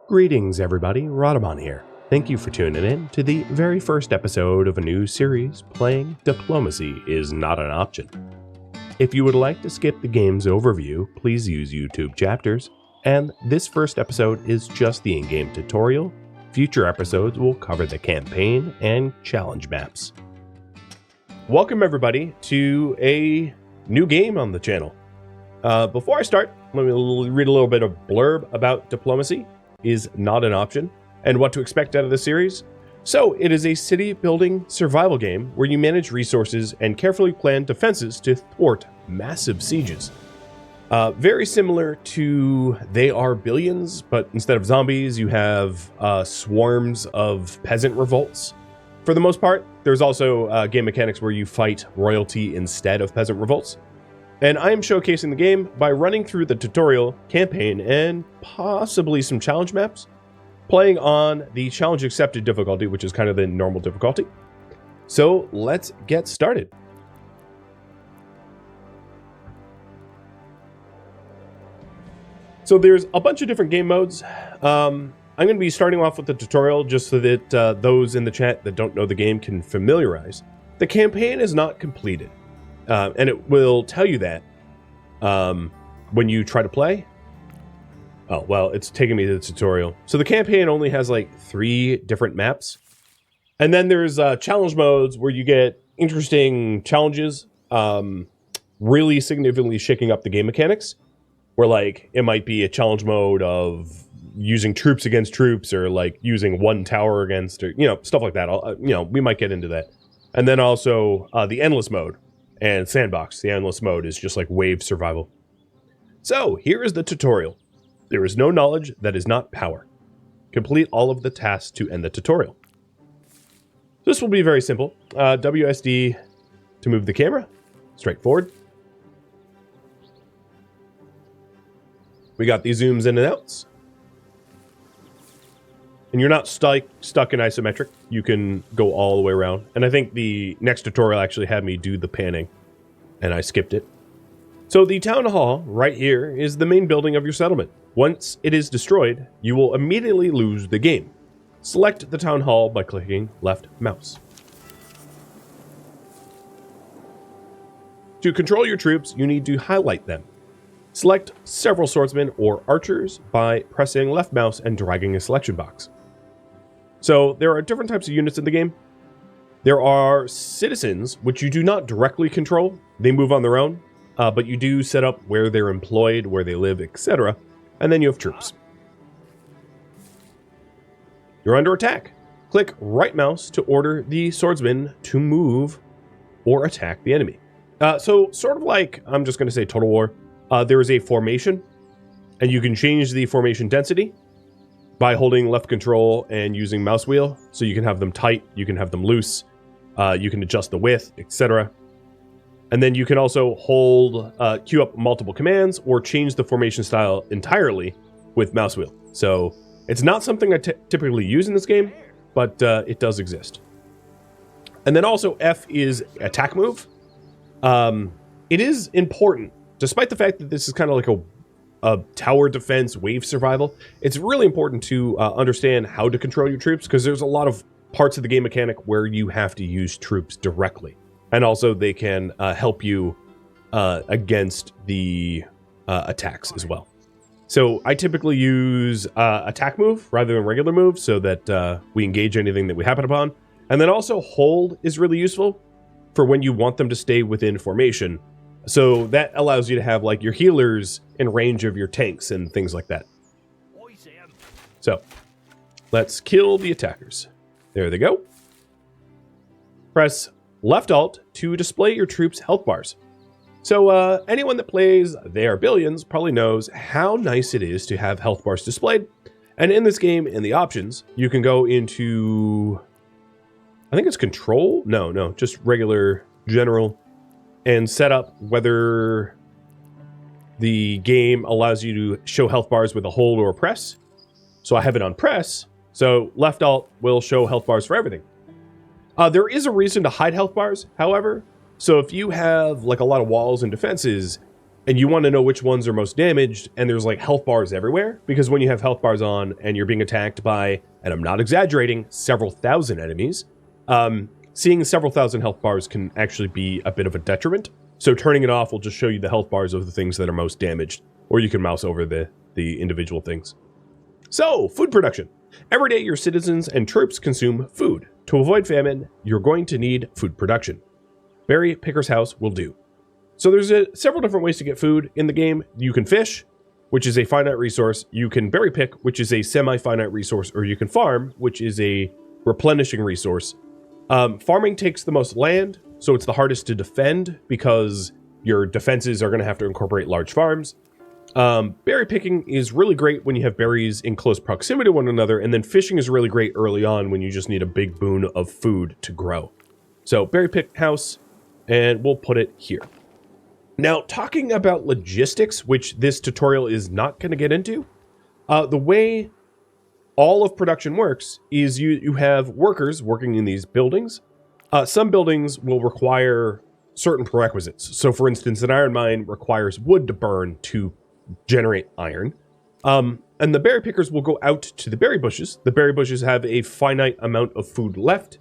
Greetings everybody, Rhadamant here. Thank you for tuning in to the very first episode of a new series playing Diplomacy is Not an Option. If you would like to skip the game's overview, please use YouTube chapters, and this first episode is just the in-game tutorial. Future episodes will cover the campaign and challenge maps. Welcome everybody to a new game on the channel. Before I start, let me read a little bit of blurb about Diplomacy is Not an Option and what to expect out of the series. So, it is a city-building survival game where you manage resources and carefully plan defenses to thwart massive sieges. Very similar to They Are Billions, but instead of zombies, you have swarms of peasant revolts. For the most part, there's also game mechanics where you fight royalty instead of peasant revolts. And I am showcasing the game by running through the tutorial, campaign, and possibly some challenge maps, playing on the challenge accepted difficulty, which is kind of the normal difficulty. So let's get started. So there's a bunch of different game modes. I'm going to be starting off with the tutorial just so that those in the chat that don't know the game can familiarize. The campaign is not completed. And it will tell you that when you try to play. Oh, well, it's taking me to the tutorial. So the campaign only has like 3 different maps. And then there's challenge modes where you get interesting challenges, really significantly shaking up the game mechanics. Where like it might be a challenge mode of using troops against troops or like using one tower against, or, you know, stuff like that. We might get into that. And then also the endless mode. And sandbox, the endless mode, is just like wave survival. So, here is the tutorial. There is no knowledge that is not power. Complete all of the tasks to end the tutorial. This will be very simple. WSD to move the camera. Straightforward. We got these zooms in and outs. And you're not stuck in isometric. You can go all the way around. And I think the next tutorial actually had me do the panning. And I skipped it. So the town hall right here is the main building of your settlement. Once it is destroyed, you will immediately lose the game. Select the town hall by clicking left mouse. To control your troops, you need to highlight them. Select several swordsmen or archers by pressing left mouse and dragging a selection box. So there are different types of units in the game. There are citizens, which you do not directly control. They move on their own, but you do set up where they're employed, where they live, etc. And then you have troops. You're under attack. Click right mouse to order the swordsman to move or attack the enemy. So sort of like, I'm just going to say Total War, there is a formation, and you can change the formation density by holding left control and using mouse wheel. So you can have them tight, you can have them loose, you can adjust the width, etc. And then you can also queue up multiple commands or change the formation style entirely with mouse wheel. So it's not something I typically use in this game, but it does exist. And then also F is attack move. It is important, despite the fact that this is kind of like a tower defense, wave survival. It's really important to understand how to control your troops, because there's a lot of parts of the game mechanic where you have to use troops directly. And also they can help you against the attacks as well. So I typically use attack move rather than regular move so that we engage anything that we happen upon. And then also hold is really useful for when you want them to stay within formation. So that allows you to have like your healers in range of your tanks and things like that. So let's kill the attackers. There they go. Press left alt to display your troops' health bars. So anyone that plays They Are Billions probably knows how nice it is to have health bars displayed. And in this game, in the options, you can go into, I think it's control? No, just regular general, and set up whether the game allows you to show health bars with a hold or a press. So I have it on press, so left alt will show health bars for everything. There is a reason to hide health bars, however. So if you have like a lot of walls and defenses, and you want to know which ones are most damaged, and there's like health bars everywhere, because when you have health bars on and you're being attacked by, and I'm not exaggerating, several thousand enemies, seeing several thousand health bars can actually be a bit of a detriment. So turning it off will just show you the health bars of the things that are most damaged, or you can mouse over the individual things. So, food production. Every day your citizens and troops consume food. To avoid famine, you're going to need food production. Berry Picker's House will do. So there's several different ways to get food in the game. You can fish, which is a finite resource. You can berry pick, which is a semi-finite resource, or you can farm, which is a replenishing resource. Farming takes the most land, so it's the hardest to defend because your defenses are going to have to incorporate large farms. Berry picking is really great when you have berries in close proximity to one another, and then fishing is really great early on when you just need a big boon of food to grow. So berry pick house, and we'll put it here. Now, talking about logistics, which this tutorial is not going to get into, the way all of production works is you have workers working in these buildings. Some buildings will require certain prerequisites. So, for instance, an iron mine requires wood to burn to generate iron. And the berry pickers will go out to the berry bushes. The berry bushes have a finite amount of food left,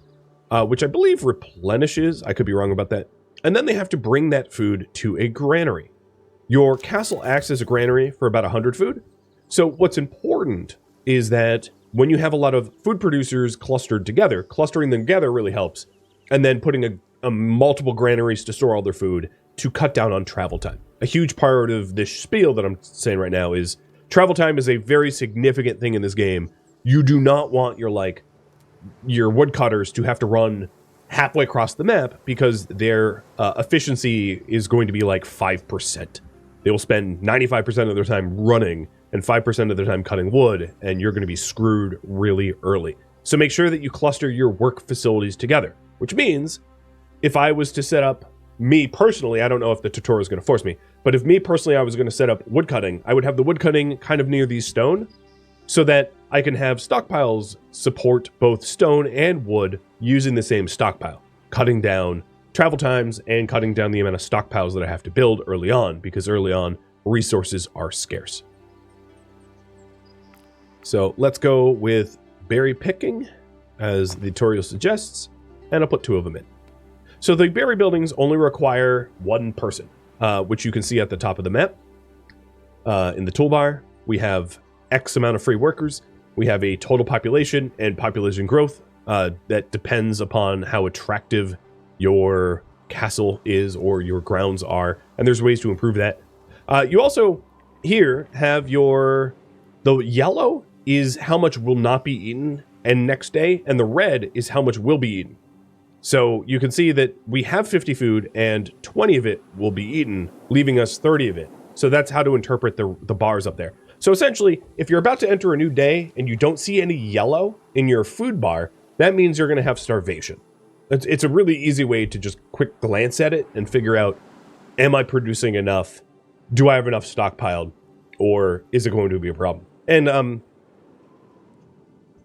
which I believe replenishes. I could be wrong about that. And then they have to bring that food to a granary. Your castle acts as a granary for about 100 food. So what's important is that when you have a lot of food producers clustered together, clustering them together really helps. And then putting a multiple granaries to store all their food to cut down on travel time. A huge part of this spiel that I'm saying right now is travel time is a very significant thing in this game. You do not want your woodcutters to have to run halfway across the map because their efficiency is going to be like 5%. They will spend 95% of their time running and 5% of their time cutting wood, and you're going to be screwed really early. So make sure that you cluster your work facilities together, which means if I was to set up, me personally, I don't know if the tutorial is going to force me, but if me personally I was going to set up woodcutting, I would have the woodcutting kind of near these stone so that I can have stockpiles support both stone and wood using the same stockpile, cutting down travel times and cutting down the amount of stockpiles that I have to build early on, because early on resources are scarce. So let's go with berry picking as the tutorial suggests, and I'll put 2 of them in. So the berry buildings only require 1 person, which you can see at the top of the map. In the toolbar, we have X amount of free workers. We have a total population and population growth that depends upon how attractive your castle is or your grounds are, and there's ways to improve that. You also here have the yellow is how much will not be eaten and next day, and the red is how much will be eaten. So you can see that we have 50 food and 20 of it will be eaten, leaving us 30 of it. So that's how to interpret the bars up there. So essentially, if you're about to enter a new day and you don't see any yellow in your food bar, that means you're going to have starvation. It's a really easy way to just quick glance at it and figure out, am I producing enough? Do I have enough stockpiled? Or is it going to be a problem? And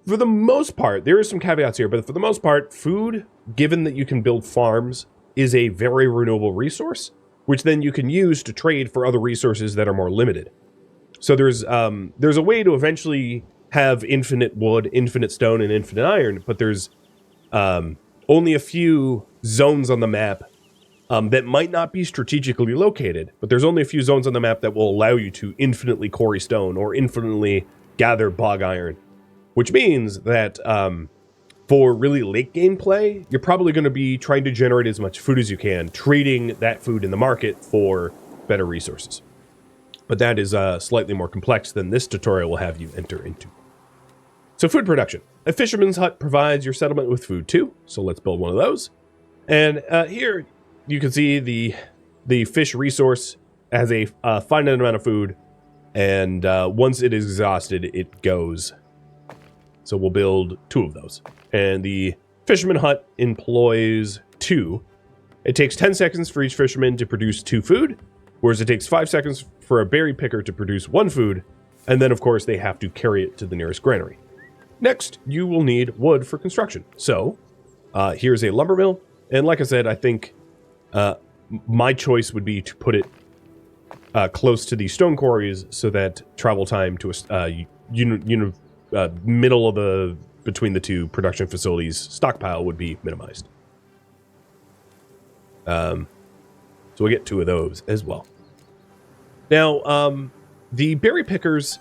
for the most part, there is some caveats here, but for the most part, food, given that you can build farms, is a very renewable resource, which then you can use to trade for other resources that are more limited. So there's a way to eventually have infinite wood, infinite stone, and infinite iron, but there's only a few zones on the map that might not be strategically located, but there's only a few zones on the map that will allow you to infinitely quarry stone or infinitely gather bog iron, which means that for really late game play, you're probably going to be trying to generate as much food as you can, trading that food in the market for better resources. But that is slightly more complex than this tutorial will have you enter into. So food production. A fisherman's hut provides your settlement with food too, so let's build one of those. And here you can see the fish resource has a finite amount of food, and once it is exhausted, it goes. So we'll build 2 of those. And the fisherman hut employs 2. It takes 10 seconds for each fisherman to produce 2 food, whereas it takes 5 seconds for a berry picker to produce 1 food, and then of course they have to carry it to the nearest granary. Next, you will need wood for construction. So, here's a lumber mill, and like I said, I think my choice would be to put it close to the stone quarries so that travel time to a middle of the between the two production facilities stockpile would be minimized. So we get 2 of those as well. Now, the berry pickers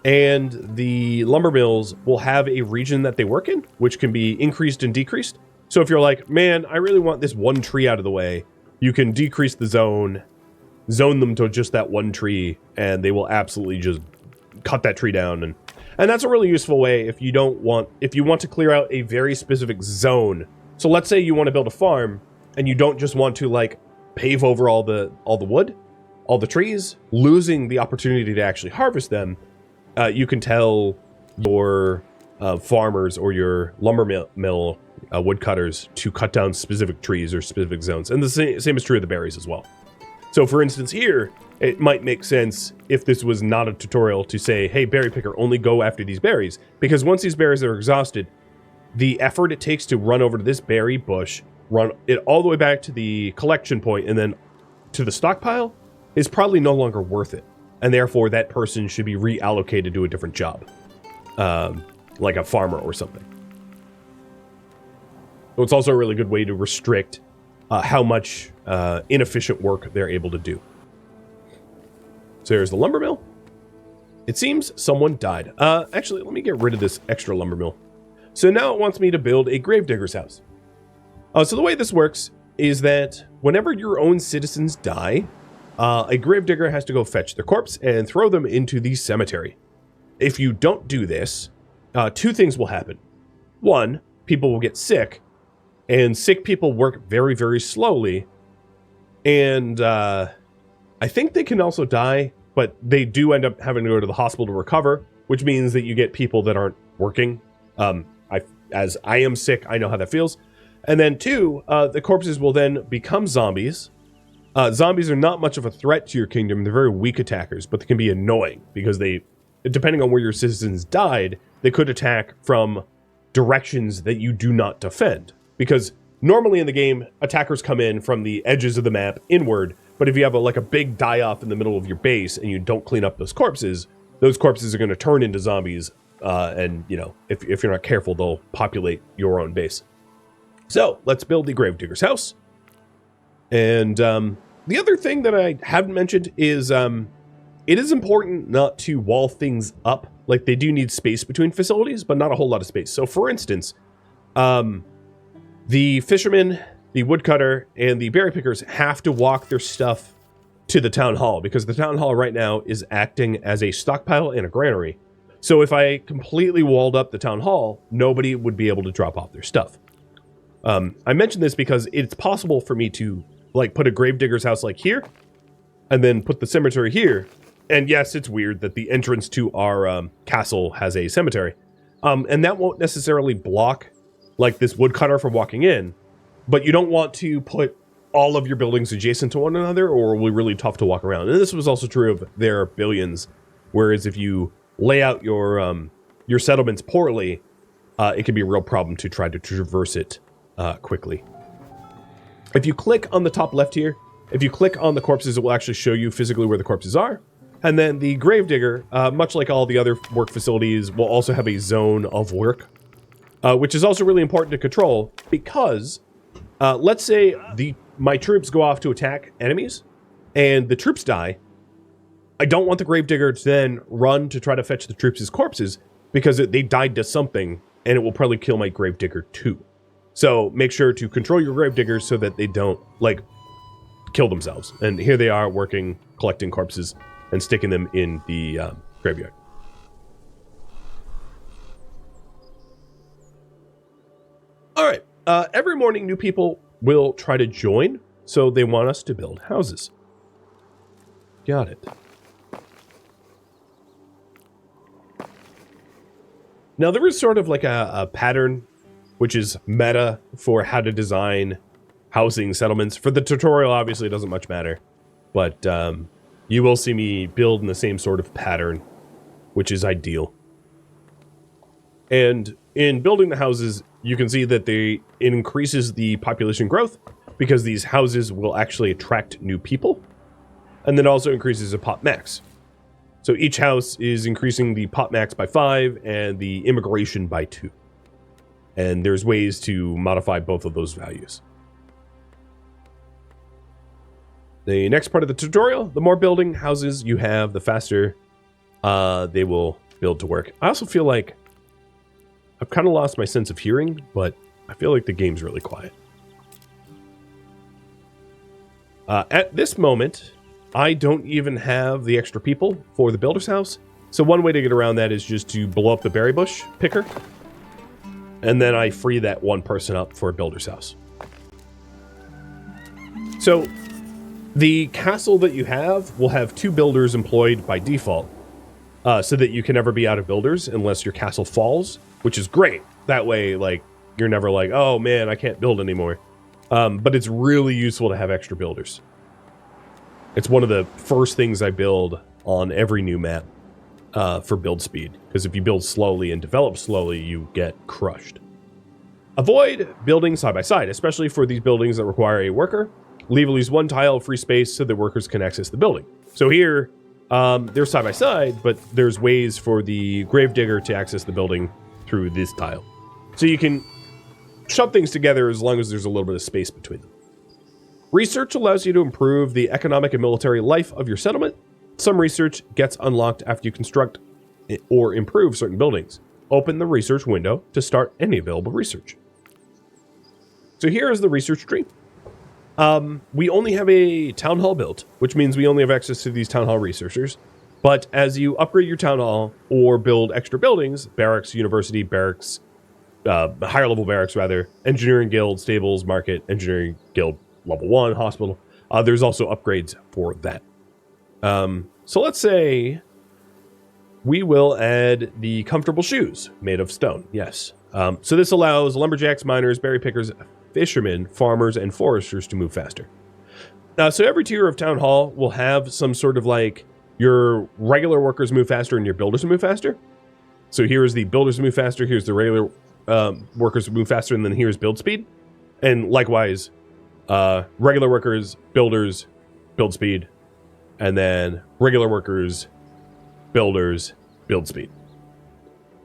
and the lumber mills will have a region that they work in, which can be increased and decreased. So if you're like, man, I really want this one tree out of the way, you can decrease the zone them to just that one tree, and they will absolutely just cut that tree down. And that's a really useful way if you want to clear out a very specific zone. So let's say you want to build a farm, and you don't just want to like pave over all the wood, all the trees, losing the opportunity to actually harvest them. You can tell your farmers or your lumber mill woodcutters to cut down specific trees or specific zones. And the same is true of the berries as well. So for instance here, it might make sense if this was not a tutorial to say, hey, berry picker, only go after these berries. Because once these berries are exhausted, the effort it takes to run over to this berry bush, run it all the way back to the collection point and then to the stockpile is probably no longer worth it. And therefore that person should be reallocated to a different job, like a farmer or something. So it's also a really good way to restrict how much inefficient work they're able to do. So there's the lumber mill. It seems someone died. Actually, let me get rid of this extra lumber mill. So now it wants me to build a gravedigger's house. So the way this works is that whenever your own citizens die, a gravedigger has to go fetch their corpse and throw them into the cemetery. If you don't do this, 2 things will happen. 1, people will get sick, and sick people work very, very slowly. And I think they can also die, but they do end up having to go to the hospital to recover, which means that you get people that aren't working. As I am sick, I know how that feels. And then 2, the corpses will then become zombies. Zombies are not much of a threat to your kingdom. They're very weak attackers, but they can be annoying because they, depending on where your citizens died, they could attack from directions that you do not defend. Because normally in the game, attackers come in from the edges of the map inward, but if you have a big die-off in the middle of your base and you don't clean up those corpses are going to turn into zombies, and, you know, if you're not careful, they'll populate your own base. So, let's build the gravedigger's house. And the other thing that I haven't mentioned is it is important not to wall things up. Like, they do need space between facilities, but not a whole lot of space. So, for instance, the fishermen, the woodcutter, and the berry pickers have to walk their stuff to the town hall, because the town hall right now is acting as a stockpile and a granary. So if I completely walled up the town hall, nobody would be able to drop off their stuff. I mentioned this because it's possible for me to put a gravedigger's house like here, and then put the cemetery here. And yes, it's weird that the entrance to our castle has a cemetery. And that won't necessarily block this woodcutter from walking in, but you don't want to put all of your buildings adjacent to one another, or it will be really tough to walk around. And this was also true of their billions, whereas if you lay out your settlements poorly, it can be a real problem to try to traverse it quickly. If you click on the top left here, if you click on the corpses, it will actually show you physically where the corpses are. And then the gravedigger, much like all the other work facilities, will also have a zone of work, which is also really important to control, because let's say my troops go off to attack enemies and the troops die. I don't want the gravedigger to then run to try to fetch the troops' corpses, because they died to something, and it will probably kill my gravedigger too. So make sure to control your gravediggers so that they don't kill themselves. And here they are working, collecting corpses and sticking them in the graveyard. All right. Every morning, new people will try to join, so they want us to build houses. Got it. Now, there is sort of a pattern, which is meta, for how to design housing settlements. For the tutorial, obviously, it doesn't much matter. But you will see me build in the same sort of pattern, which is ideal. And in building the houses, you can see that it increases the population growth, because these houses will actually attract new people. and then also increases the pop max. So each house is increasing the pop max by 5 and the immigration by 2. And there's ways to modify both of those values. The next part of the tutorial, the more building houses you have, the faster they will build to work. I also feel like I've kind of lost my sense of hearing, but I feel like the game's really quiet. At this moment, I don't even have the extra people for the builder's house. So one way to get around that is just to blow up the berry bush picker. And then I free that one person up for a builder's house. So the castle that you have will have 2 builders employed by default. So that you can never be out of builders unless your castle falls, which is great. That way, like, you're never like, oh man, I can't build anymore. But it's really useful to have extra builders. It's one of the first things I build on every new map for build speed. Because if you build slowly and develop slowly, you get crushed. Avoid building side by side, especially for these buildings that require a worker. Leave at least 1 tile of free space so that workers can access the building. So here, they're side by side, but there's ways for the gravedigger to access the building through this tile. So you can shove things together as long as there's a little bit of space between them. Research allows you to improve the economic and military life of your settlement. Some research gets unlocked after you construct or improve certain buildings. Open the research window to start any available research. So here is the research tree. We only have a town hall built, which means we only have access to these town hall researchers. But as you upgrade your town hall or build extra buildings, barracks, university, barracks, higher level barracks rather, engineering guild, stables, market, engineering guild, level 1, hospital. There's also upgrades for that. So let's say we will add the comfortable shoes made of stone. Yes. So this allows lumberjacks, miners, berry pickers, fishermen, farmers, and foresters to move faster. So every tier of town hall will have some sort of like your regular workers move faster and your builders move faster. So here's the builders move faster. Here's the regular workers move faster. And then here's build speed. And likewise, regular workers, builders, build speed. And then regular workers, builders, build speed.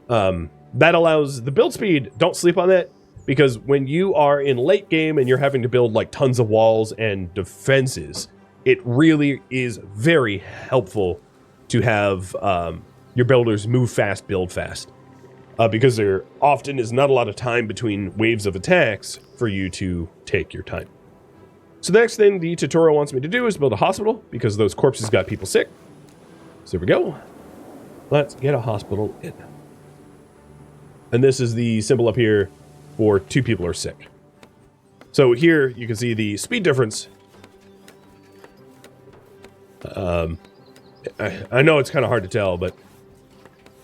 That allows the build speed. Don't sleep on that. Because when you are in late game and you're having to build like tons of walls and defenses, it really is very helpful to have your builders move fast, build fast. Because there often is not a lot of time between waves of attacks for you to take your time. So the next thing the tutorial wants me to do is build a hospital because those corpses got people sick. So here we go. Let's get a hospital in. And this is the symbol up here for 2 people are sick. So here you can see the speed difference. I know it's kind of hard to tell, but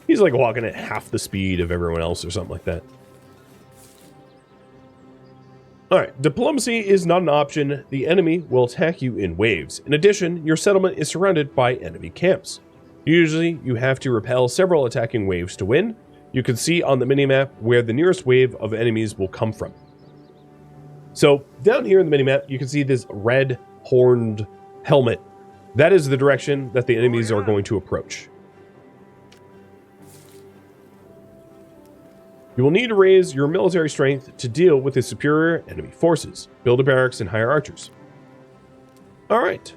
he's like walking at half the speed of everyone else or something like that. All right, diplomacy is not an option. The enemy will attack you in waves. In addition, your settlement is surrounded by enemy camps. Usually, you have to repel several attacking waves to win. You can see on the minimap where the nearest wave of enemies will come from. So down here in the minimap, you can see this red horned helmet. That is the direction that the enemies are going to approach. You will need to raise your military strength to deal with the superior enemy forces. Build a barracks and hire archers. All right.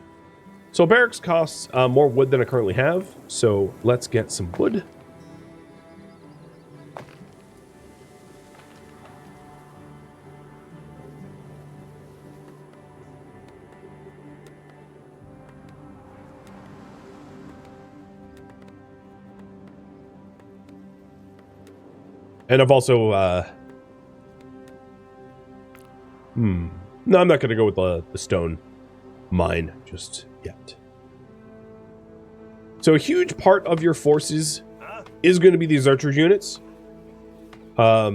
So barracks costs more wood than I currently have. So let's get some wood. And I've also, no, I'm not going to go with the stone mine just yet. So a huge part of your forces is going to be these archer units. A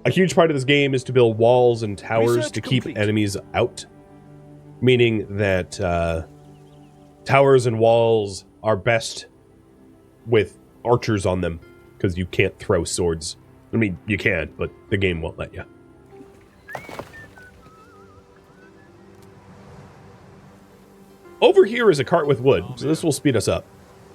huge part of this game is to build walls and towers to keep enemies out. Meaning that towers and walls are best with archers on them. Because you can't throw swords. I mean, you can, but the game won't let you. over here is a cart with wood, so this will speed us up.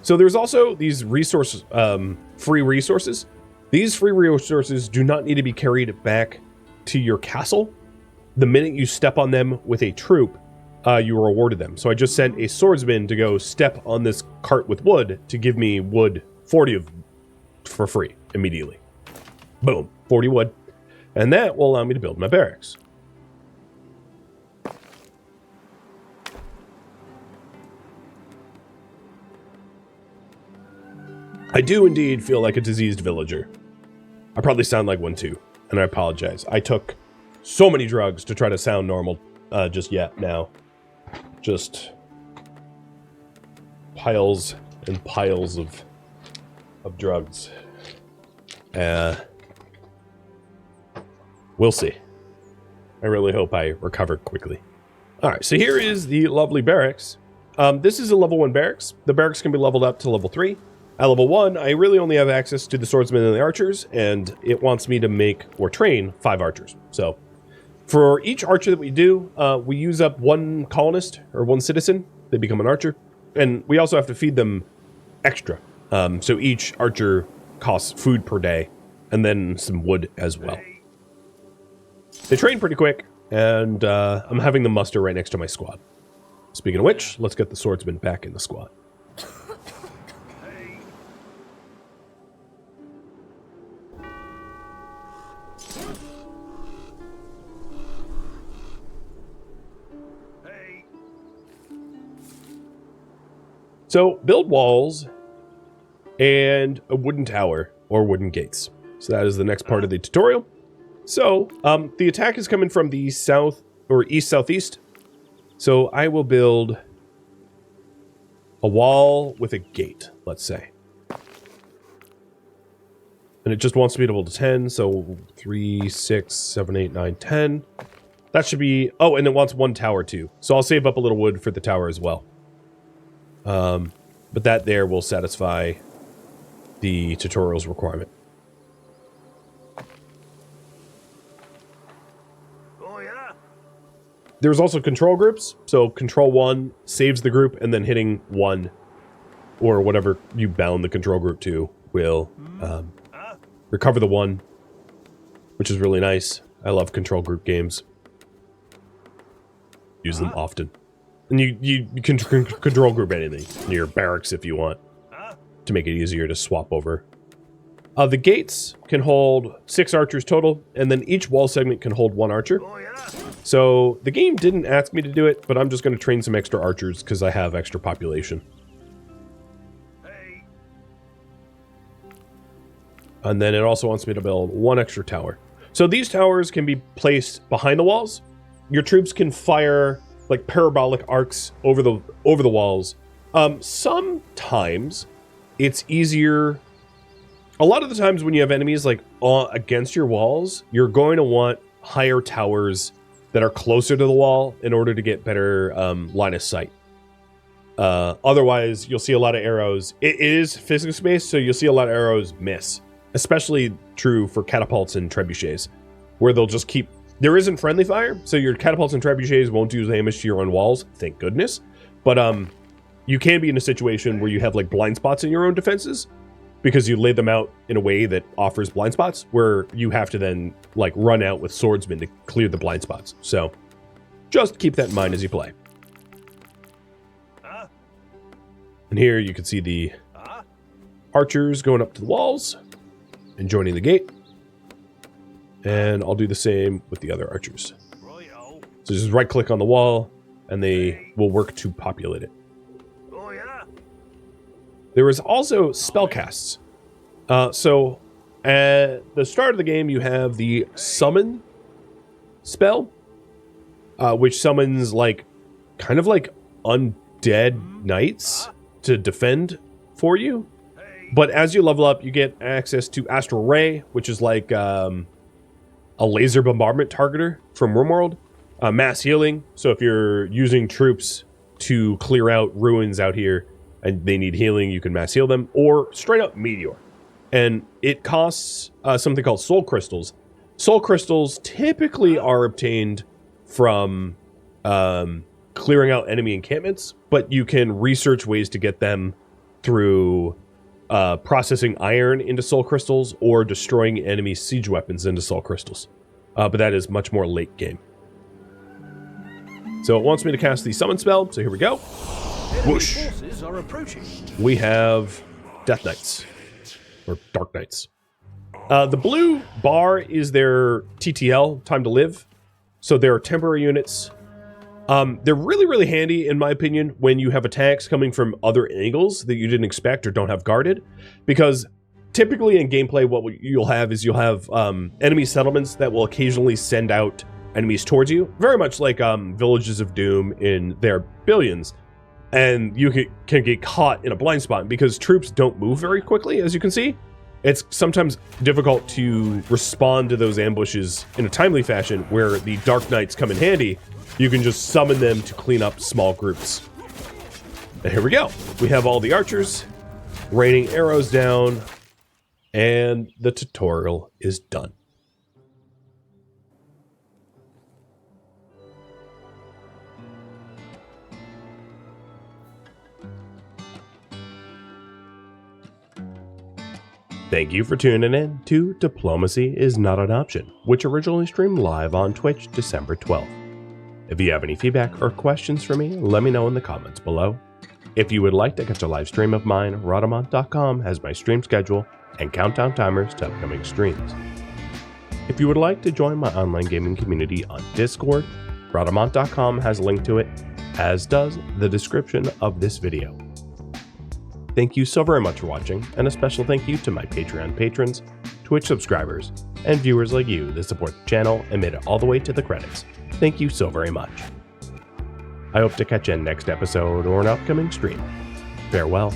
So there's also these free resources. These free resources do not need to be carried back to your castle. The minute you step on them with a troop, you are awarded them. So I just sent a swordsman to go step on this cart with wood to give me wood, 40 of for free immediately. Boom, 40 wood. And that will allow me to build my barracks. I do indeed feel like a diseased villager. I probably sound like one too, and I apologize. I took so many drugs to try to sound normal just yet now. Just piles and piles of drugs. We'll see. I really hope I recover quickly. All right, so here is the lovely barracks. This is a level 1 barracks. The barracks can be leveled up to level 3. At level 1, I really only have access to the swordsmen and the archers, and it wants me to make or train 5 archers. So for each archer that we do, we use up 1 colonist or 1 citizen. They become an archer. And we also have to feed them extra. So each archer costs food per day and then some wood as well. They train pretty quick, and I'm having them muster right next to my squad. Speaking of which, let's get the swordsman back in the squad. So, build walls and a wooden tower or wooden gates. So that is the next part of the tutorial. So, the attack is coming from the south or east-southeast. So I will build a wall with a gate, let's say. And it just wants to be able to 10, so 3, 6, 7, 8, 9, 10. That should be... Oh, and it wants 1 tower too. So I'll save up a little wood for the tower as well. But that there will satisfy the tutorial's requirement. Oh, yeah. There's also control groups. So control 1 saves the group, and then hitting 1 or whatever you bound the control group to will recover the 1, which is really nice. I love control group games. Use them often. And you can control group anything in your barracks if you want to make it easier to swap over. The gates can hold 6 archers total, and then each wall segment can hold 1 archer. Oh, yeah. So the game didn't ask me to do it, but I'm just going to train some extra archers because I have extra population. Hey. And then it also wants me to build 1 extra tower. So these towers can be placed behind the walls. Your troops can fire like parabolic arcs over the walls. Sometimes it's easier. A lot of the times when you have enemies like against your walls, you're going to want higher towers that are closer to the wall in order to get better line of sight. Otherwise, you'll see a lot of arrows. It is physics-based, so you'll see a lot of arrows miss. Especially true for catapults and trebuchets, where they'll just keep... There isn't friendly fire, so your catapults and trebuchets won't do damage to your own walls, thank goodness. But you can be in a situation where you have like blind spots in your own defenses, because you lay them out in a way that offers blind spots, where you have to then like run out with swordsmen to clear the blind spots. So just keep that in mind as you play. And here you can see the archers going up to the walls and joining the gate. And I'll do the same with the other archers. So just right click on the wall and they will work to populate it. Oh, yeah. There is also spellcasts. So at the start of the game, you have the summon spell, which summons like kind of like undead knights to defend for you. But as you level up, you get access to Astral Ray, which is like a laser bombardment targeter from RimWorld. Mass healing, so if you're using troops to clear out ruins out here and they need healing, you can mass heal them. Or straight up Meteor. And it costs something called Soul Crystals. Soul Crystals typically are obtained from clearing out enemy encampments, but you can research ways to get them through processing iron into soul crystals or destroying enemy siege weapons into soul crystals. But that is much more late game. So it wants me to cast the summon spell, so here we go. Whoosh. Forces are approaching. We have Death Knights, or Dark Knights. The blue bar is their TTL, time to live. So they're temporary units. They're really, really handy, in my opinion, when you have attacks coming from other angles that you didn't expect or don't have guarded. Because typically in gameplay, what you'll have is enemy settlements that will occasionally send out enemies towards you. Very much like Villages of Doom in their Billions. And you can get caught in a blind spot because troops don't move very quickly, as you can see. It's sometimes difficult to respond to those ambushes in a timely fashion where the Dark Knights come in handy. You can just summon them to clean up small groups. And here we go. We have all the archers raining arrows down, and the tutorial is done. Thank you for tuning in to Diplomacy is Not an Option, which originally streamed live on Twitch December 12th. If you have any feedback or questions for me, let me know in the comments below. If you would like to catch a live stream of mine, Rhadamant.com has my stream schedule and countdown timers to upcoming streams. If you would like to join my online gaming community on Discord, Rhadamant.com has a link to it, as does the description of this video. Thank you so very much for watching, and a special thank you to my Patreon patrons, Twitch subscribers, and viewers like you that support the channel and made it all the way to the credits. Thank you so very much. I hope to catch you in next episode or an upcoming stream. Farewell.